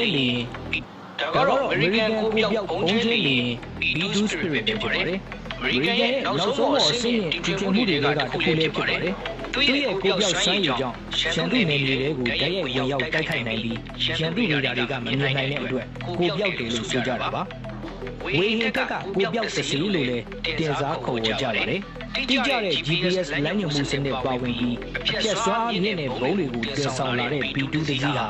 လီဒါကတော့ American ကိုပြောက်ဘုံကျဲလီ B2 Spirit ဖြစ်ပါတယ်။ American ရဲ့နောက်ဆုံးအဆင့်တူချွန်မှုတွေကတစ်ခုလေးဖြစ်ပါတယ်။သူရဲ့ကိုပြောက်စွမ်းရည်ကြောင့်ရှန်တုနယ်မြေတွေကိုတိုက်ရိုက်ဝင်ရောက်တိုက်ခိုက်နိုင်ပြီးရှန်တုဒေတာတွေကမမြင်နိုင်တဲ့အတွက်ကိုပြောက်တယ်လို့ဆိုကြတာပါ။ဝေဟင်ကကိုပြောက်သစီလို့လည်းတင်စားခေါ်ဝေါ်ကြပါတယ်။တိကျတဲ့ GPS လမ်းညွှန်မှုစနစ်ပါဝင်ပြီးအပြတ်စွာမြင့်တဲ့ဘုံတွေကိုတင်ဆောင်လာတဲ့ B2 တကြီးဟာ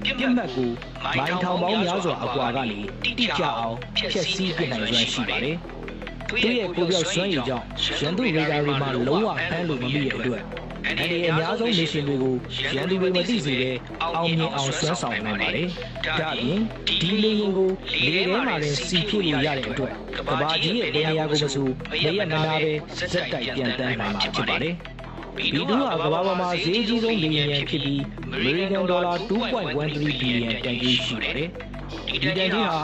ပြစ်မှတ်ကိုမိုင်းထောင်ပေါင်းများစွာအကွာကနေတိကျအောင်ဖျက်ဆီးပြနိုင်စွမ်းရှိပါတယ်။သူရဲ့ကိုပြောက်စွမ်းရည်ကြောင့်ရန်သူရေဒါတွေမှာလုံးဝဖမ်းလို့မမိတဲ့အတွက်အဲဒီအများဆုံး mission တွေကိုရန်သူတွေမသိစေတဲ့အောင်မြင်အောင်ဆွမ်းဆောင်နိုင်ပါတယ်။ဒါ့အပြင်ဒီလေယာဉ်ကိုလေထဲမှာလည်းစီဖြစ်လို့ရတဲ့အတွက်ကဘာကြီးရဲ့ဘယ်နေရာကိုမဆိုမရက်မနာပဲဇက်တိုက်ပြန်တန်းနိုင်မှာဖြစ်ပါတယ်။ဒီတူဟာကမ္ဘာပေါ်မှာဈေးကြီးဆုံးလေယာဉ်ဖြစ်ပြီး American dollar 2.13 billion တန်ကြီးရှိပါတယ်။ဒီတန်ကြီးဟာ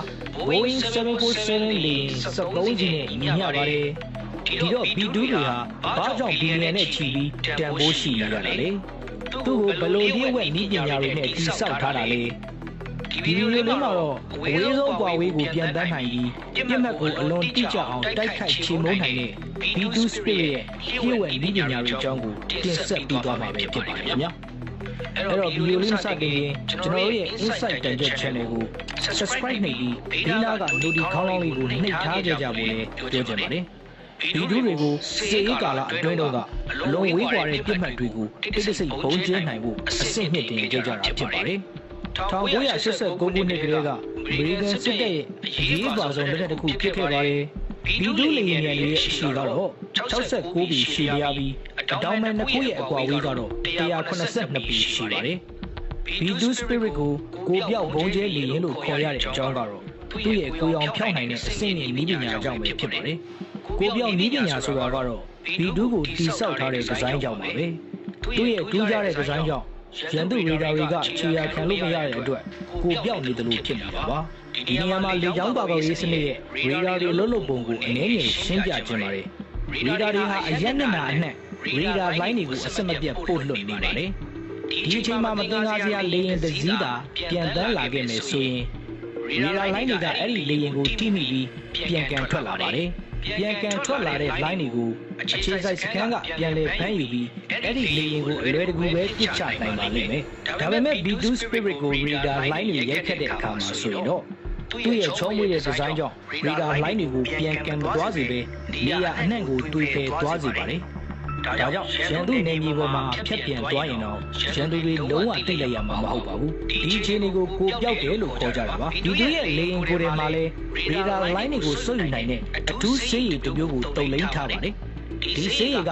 Boeing 747 လေယာဉ်73ကြီးနဲ့ညီမျှပါတယ်။ဒီတော့ B2 တွေဟာဘာကြောင့်ဘီလီယံနဲ့ချီပြီးတန်ဖိုးရှိနေရတာလဲ။သူ့ကိုဘယ်လိုလျှို့ဝှက်နည်းပညာတွေနဲ့တည်ဆောက်ထားတာလဲ။ဒီဗီဒီယိုလေးမှာတော့အဝေးဆုံးကွာဝေးကိုပြန်တန်းနိုင်ပြီးပြစ်မှတ်ကိုအလွန်တိကျအောင်တိုက်ခိုက်ချေမှုန်းနိုင်တဲ့ B2 Spirit ရဲ့လျှို့ဝှက်နည်းပညာတွေအကြောင်းကိုတင်ဆက်ပေးသွားမှာပဲဖြစ်ပါတယ်ခင်ဗျာ။အဲ့တော့ဗီဒီယိုလေးစတင်ရင်ကျွန်တော်တို့ရဲ့ Insight တန်ချက် channel ကို subscribe နှိပ်ပြီးဒီနားက notification ခေါင်းလောင်းလေးကိုနှိပ်ထားကြဖို့လည်းပြောချင်ပါတယ်။ဒီဒုတွေကိုစေအေးကာလအတွင်းတော့ကအလွန်ဝေးကွာတဲ့ပြစ်မှတ်တွေကိုတိတိစိတ်ဘုံကျဲနိုင်ဖို့အဆင့်မြင့်တင်ကြကြတာဖြစ်ပါတယ်။1989ခုနှစ်ကလေးကအမေရိကန်စစ်တပ်ရဲ့အရေးပါဆုံးလက်နက်တစ်ခုဖြစ်ခဲ့ပါတယ်။ဒီဒုလေယာဉ်တွေရဲ့အရှိကတော့69ပြီရှိရပြီးအတောင်မဲ့နှစ်ခုရဲ့အကွာဝေးကတော့182ပြီရှိပါတယ်။ B2 Spirit ကိုပြောက်ဘုံကျဲလေယာဉ်လို့ခေါ်ရတဲ့အကြောင်းကတော့သူ့ရဲ့ကိုယ်အောင်ဖြောင်းနိုင်တဲ့အဆင့်မြင့်နည်းပညာကြောင့်ပဲဖြစ်ပါတယ်။ကိုပြောင်နည်းပညာဆိုတာကတော့ B2 ကိုတိဆောက်ထားတဲ့ဒီဇိုင်းကြောင့်ပါပဲသူ့ရဲ့ထူးခြားတဲ့ဒီဇိုင်းကြောင့်ရန်သူရေဒါတွေကခြေရာခံလို့မရတဲ့အတွက်ကိုပြောင်နေတယ်လို့ဖြစ်နေတာပါဒီနေရာမှာလေကြောင်းပါကောက်ရေးစနစ်ရဲ့ရေဒါတွေလှုပ်လှုပ်ပုံကိုအနည်းငယ်ရှင်းပြခြင်းပါတယ်ရေဒါတွေဟာအရက်နဲ့နာအနှံ့ရေဒါလိုင်းတွေကိုအဆက်မပြတ်ပို့လွှတ်နေပါတယ်ဒီအချိန်မှာမတင်ကားစရာလေယာဉ်တစ်စီးသာပြန်တန်းလာခဲ့မယ်ဆိုရင်ရေဒါလိုင်းတွေကအဲ့ဒီလေယာဉ်ကိုထိမိပြီးပြန်ကန်ထွက်လာပါတယ်ပြန်ကန်ထွက်လာတဲ့ line တွေကိုအခြေစိုက်စခန်းကပြန်လည်ဖမ်းယူပြီးအဲ့ဒီလေယာဉ်ကိုအလွယ်တကူပဲပြစ်ချနိုင်ပါလိမ့်မယ်။ဒါပေမဲ့ B2 Spirit ကို radar line တွေရိုက်ခတ်တဲ့အခါမှာဆိုရင်တော့သူ့ရဲ့ချောမွေ့တဲ့ဒီဇိုင်းကြောင့် radar line တွေကိုပြန်ကန်မသွားစေပဲနေရာအနှံ့ကိုတွေးဖယ်သွားစေပါတယ်။ဒါကြောင့်ရန်သူနယ်မြေပေါ်မှာဖြတ်ပြန်သွားရင်တော့ရန်သူတွေလုံးဝတိတ်လိုက်ရမှာမဟုတ်ပါဘူး။ဒီအခြေအနေကိုပြောက်တယ်လို့ခေါ်ကြတာပါ။ဒီသူရဲ့လေယာဉ်ကိုယ်ထဲမှာလည်း radar line တွေကိုစွန့်ယူနိုင်တဲ့အထူးဆေးရည်တစ်မျိုးကိုတုံ့လိမ့်ထားပါတယ်။ဒီဆေးရည်က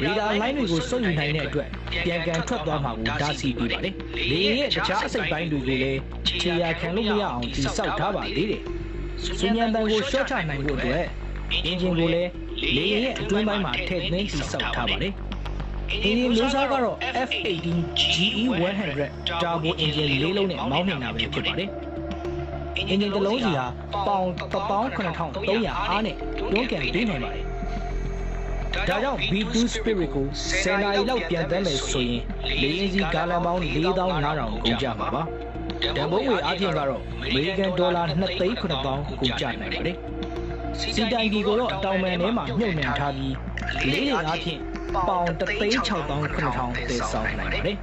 radar line တွေကိုစွန့်ယူနိုင်တဲ့အတွက်ပြန်ကန်ထွက်သွားမှာကိုတားဆီးပေးပါတယ်။လေယာဉ်ရဲ့တခြားအစိတ်ပိုင်းတွေကိုလည်းခြေရာခံလို့မရအောင်တိစောက်ထားပါသေးတယ်။စူညံတန်ကိုရှော့ချနိုင်ဖို့အတွက်အင်ဂျင်ကိုလည်းလေယာဉ်ရဲ့အတွင်းပိုင်းမှာထည့်သွင်းတိစောက်ထားပါတယ်။အင်ဂျင်မျိုးစားကတော့ F18 GE100 Turbo Engine လေးလုံးနဲ့မောင်းနေတာပဲဖြစ်ပါတယ်။အင်ဂျင်တစ်လုံးစီဟာပေါင်19300အားနဲ့တွန်းကန်ပေးနိုင်ပါတယ်။ဒါကြောင့် B2 Spirit ကို10နာရီလောက်ပြန်တန်းမယ်ဆိုရင်လေယာဉ်စီဂါလန်ပေါင်း4500ကုန်ကြမှာပါ။တန်ဖိုးငွေအားဖြင့်ကတော့ American dollar 2,900,000ကုန်ကြနိုင်ပါတယ်။စီတိုင်ဒီကိုတော့တောင်ပန်ထဲမှာမြုပ်နှံထားပြီးလေးတွေအားဖြင့်ပေါင်1,600,000တည်ဆောင်နိုင်ပါတယ်။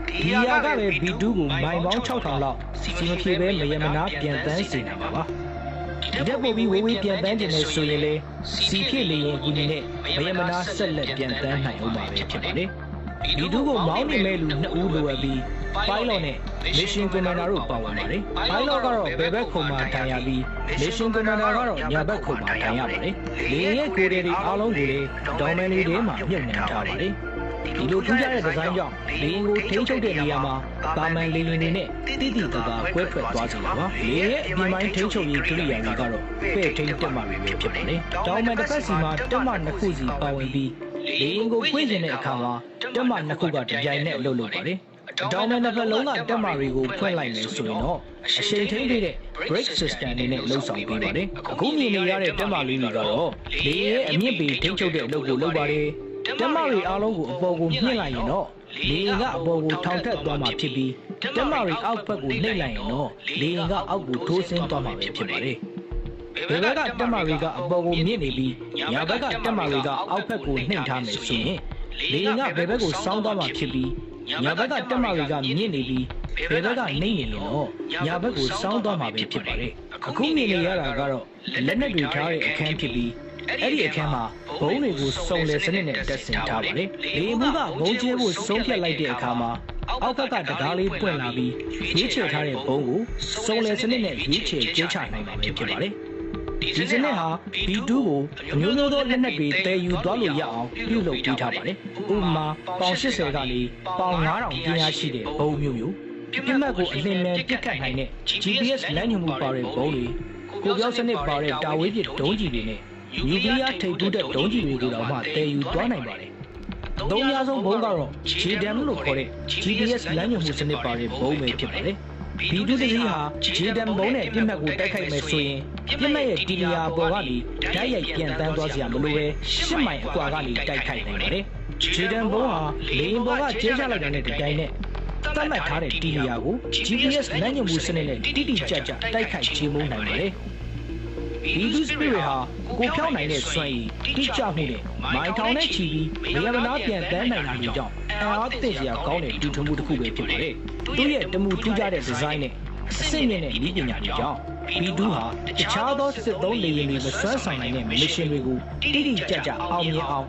ဒီရာကပဲ B2 ကိုမိုင်ပေါင်း6,000လောက်စီမဖြေပဲမရမနာပြန်တန်းစေနိုင်ပါပါ။ဒီတက်ပို့ပြီးဝေးပြန်တန်းခြင်းနဲ့ဆိုရင်လေစီဖြစ်လေရင်ဒီနဲ့မရမနာဆက်လက်ပြန်တန်းနိုင်အောင်ပါပဲဖြစ်ပါတယ်။ B2 ကိုမောင်းနေမဲ့လူ2ဦးလိုအပ်ပြီး pilot နဲ့ mission commander တို့ပါဝင်ပါတယ်။ pilot ကတော့ဘယ်ဘက်ခုံမှာထိုင်ရပြီး mission commander ကတော့ညာဘက်ခုံမှာထိုင်ရပါတယ်။လေရဲ့ကိုယ်တွေအားလုံးကိုလည်းဒေါ်မန်လေးတွေမှာမြုပ်နှံထားပါတယ်။ဒီလိုထူးခြားတဲ့ဒီဇိုင်းကြောင့်လေကိုထိန်းချုပ်တဲ့နေရာမှာပါမန်လေတွေနဲ့တိတိတကာကွဲထွက်သွားစေပါ။လေရဲ့အပြင်ပိုင်းထိန်းချုပ်ရေးကိရိယာတွေကတော့ပဲ့ထိန်းတက်မှပဲဖြစ်ပါတယ်။ဒေါ်မန်တစ်ဖက်စီမှာတက်မှ2ခုစီပါဝင်ပြီးလေရင်ကိုဖွင့်ခြင်းတဲ့အခါမှာတက်မှ2ခုကတပြိုင်နက်အလုပ်လုပ်ပါတယ်။ဒေါ်မန်တစ်ဖက်လုံးကတက်မှတွေကိုဖွင့်လိုက်မယ်ဆိုရင်တော့အချိန်ထိန်းပေးတဲ့ brake system တွေနဲ့လှုပ်ဆောင်ပေးပါတယ်။အခုမြင်နေရတဲ့တက်မှလေးတွေကတော့လေရဲ့အမြင့်ပေထိန်းချုပ်တဲ့အလုပ်ကိုလုပ်ပါတယ်။တက်မှတွေအားလုံးကိုအပေါ်ကိုမြင့်လိုက်ရင်တော့ လေယာဉ်ကအပေါ်ကိုထောင်ထက်သွားမှာဖြစ်ပြီးတက်မရီအောက်ဘက်ကိုနှိပ်လိုက်ရင်တော့လေယာဉ်ကအောက်ကိုထိုးဆင်းသွားမှာဖြစ်ပါတယ်ဘယ်ဘက်ကတက်မရီကအပေါ်ကိုမြင့်နေပြီးညာဘက်ကတက်မရီကအောက်ဘက်ကိုနှိပ်ထားမယ်ဆိုရင်လေယာဉ်ကဘယ်ဘက်ကိုစောင်းသွားမှာဖြစ်ပြီးညာဘက်ကတက်မရီကမြင့်နေပြီးဘယ်ဘက်ကနှိပ်နေရင်တော့ညာဘက်ကိုစောင်းသွားမှာပဲဖြစ်ပါတယ်အခုမြင်နေရတာကတော့လက်နက်တွေထားတဲ့အခန်းဖြစ်ပြီးအဲ့ဒီအခန်းမှာဘုံတွေကိုစုံလည်စနစ်နဲ့တက်ဆင်ထားပါတယ်။လေမှုကဘုံကျဲဖို့ဆုံးဖြတ်လိုက်တဲ့အခါမှာအောက်ဘက်ကတကားလေးပွင့်လာပြီးရွေးချယ်ထားတဲ့ဘုံကိုစုံလည်စနစ်နဲ့ရွေးချယ်ကျဲချနိုင်မှာဖြစ်ပါတယ်။ဒီစနစ်ဟာ B2 ကိုအမျိုးမျိုးသောလက်နက်တွေတည်ယူသွားလို့ရအောင်ပြုလုပ်ပေးထားပါတယ်။ဥပမာပေါင်80ကနေပေါင်9000ပြင်းအားရှိတဲ့ဘုံမျိုးပြစ်မှတ်ကိုအလင်းနဲ့ပြစ်ခတ်နိုင်တဲ့ GPS လမ်းညွှန်မှုပါတဲ့ဘုံတွေကိုပြောစနစ်ပါတဲ့တာဝေးပစ်ဒုံးကျည်တွေနဲ့နျူကလ িয়ার ထိပ်တူးတဲ့ဒုံးကျည်တွေကိုတော့မှတည်ယူသွားနိုင်ပါတယ်။အသုံးများဆုံးဘုံကတော့ JDAM လို့ခေါ်တဲ့ GPS လမ်းညွှန်မှုစနစ်ပါတဲ့ဘုံပဲဖြစ်ပါတယ်။ B2 တစ်စီးဟာ JDAM ဘုံနဲ့ပြစ်မှတ်ကိုတိုက်ခိုက်မယ်ဆိုရင်ပြစ်မှတ်ရဲ့တီလီယာပေါ်ကနေဓာတ်ရိုက်ပြန်တန်းသွားစရာမလိုပဲ10မိုင်အကွာကနေတိုက်ခိုက်နိုင်ပါတယ်။ JDAM ဘုံဟာလေယာဉ်ပေါ်ကကျဲချလိုက်တဲ့ဒီတိုင်းနဲ့သတ်မှတ်ထားတဲ့တီလီယာကို GPS လမ်းညွှန်မှုစနစ်နဲ့တိတိကျကျတိုက်ခိုက်ချေမှုန်းနိုင်ပါတယ်။ B2 Spirit ဟာကိုဖြောင်းနိုင်တဲ့စွမ်းရည်တိကျမှုနဲ့မိုင်ထောင်နဲ့ချီပြီးနေရာမနာပြန်တန်းနိုင်တာမျိုးကြောင့်အားသိစရာကောင်းတဲ့တူထွန်းမှုတစ်ခုပဲဖြစ်ပါတယ်။သူ့ရဲ့တမှုထူးခြားတဲ့ဒီဇိုင်းနဲ့အဆင့်မြင့်တဲ့နည်းပညာတွေကြောင့် B2 ဟာတခြားသောစစ်သုံးလေယာဉ်တွေမစွမ်းဆောင်နိုင်တဲ့မစ်ရှင်တွေကိုတိတိကျကျအောင်မြင်အောင်